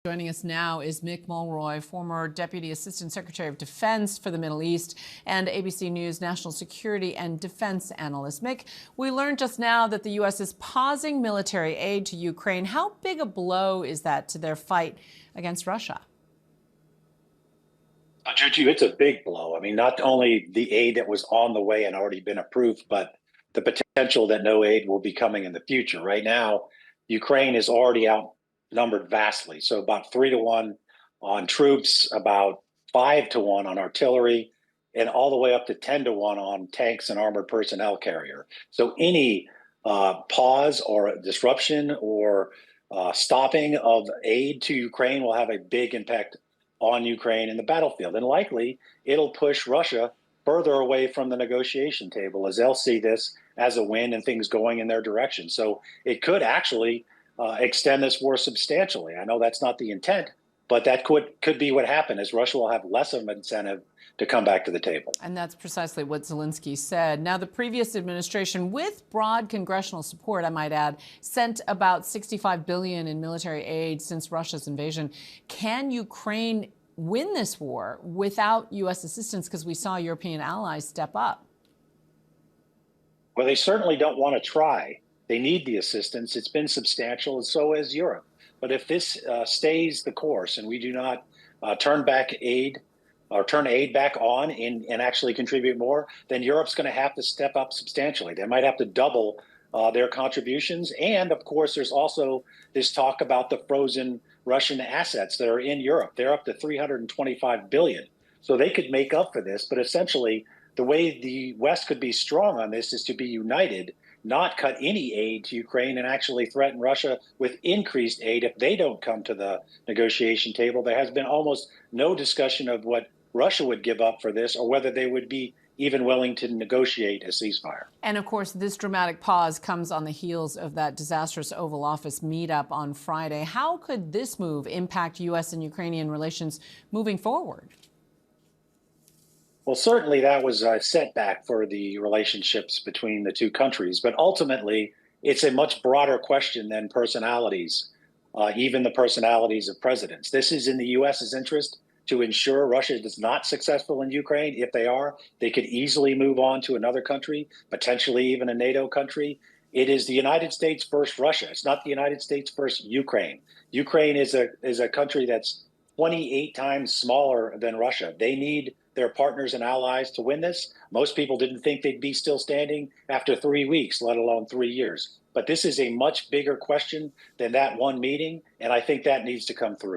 Joining us now is Mick Mulroy, former Deputy Assistant Secretary of Defense for the Middle East and ABC News national security and defense analyst. Mick, we learned just now that the U.S. is pausing military aid to Ukraine. How big a blow is that to their fight against Russia? Juju, it's a big blow. I mean, not only the aid that was on the way and already been approved, but the potential that no aid will be coming in the future. Right now, Ukraine is already outnumbered vastly. So about 3-1 on troops, about 5-1 on artillery, and all the way up to 10-1 on tanks and armored personnel carrier. So any pause or disruption or stopping of aid to Ukraine will have a big impact on Ukraine in the battlefield. And likely it'll push Russia further away from the negotiation table as they'll see this as a win and things going in their direction. So it could actually extend this war substantially. I know that's not the intent, but that could be what happened, as Russia will have less of an incentive to come back to the table. And that's precisely what Zelensky said. Now, the previous administration, with broad congressional support, I might add, sent about $65 billion in military aid since Russia's invasion. Can Ukraine win this war without U.S. assistance? Because we saw European allies step up. Well, they certainly don't want to try. They need the assistance. It's been substantial, and so has Europe. But if this stays the course and we do not turn back aid or turn aid back on and actually contribute more, then Europe's going to have to step up substantially. They might have to double their contributions. And of course, there's also this talk about the frozen Russian assets that are in Europe. They're up to 325 billion. So they could make up for this. But essentially, the way the West could be strong on this is to be united, not cut any aid to Ukraine, and actually threaten Russia with increased aid if they don't come to the negotiation table. There has been almost no discussion of what Russia would give up for this, or whether they would be even willing to negotiate a ceasefire. And of course, this dramatic pause comes on the heels of that disastrous Oval Office meetup on Friday. How could this move impact U.S. and Ukrainian relations moving forward? Well, certainly that was a setback for the relationships between the two countries. But ultimately, it's a much broader question than personalities, even the personalities of presidents. This is in the U.S.'s interest to ensure Russia is not successful in Ukraine. If they are, they could easily move on to another country, potentially even a NATO country. It is the United States versus Russia. It's not the United States versus Ukraine. Ukraine is a country that's 28 times smaller than Russia. They need their partners and allies to win this. Most people didn't think they'd be still standing after 3 weeks, let alone 3 years. But this is a much bigger question than that one meeting, and I think that needs to come through.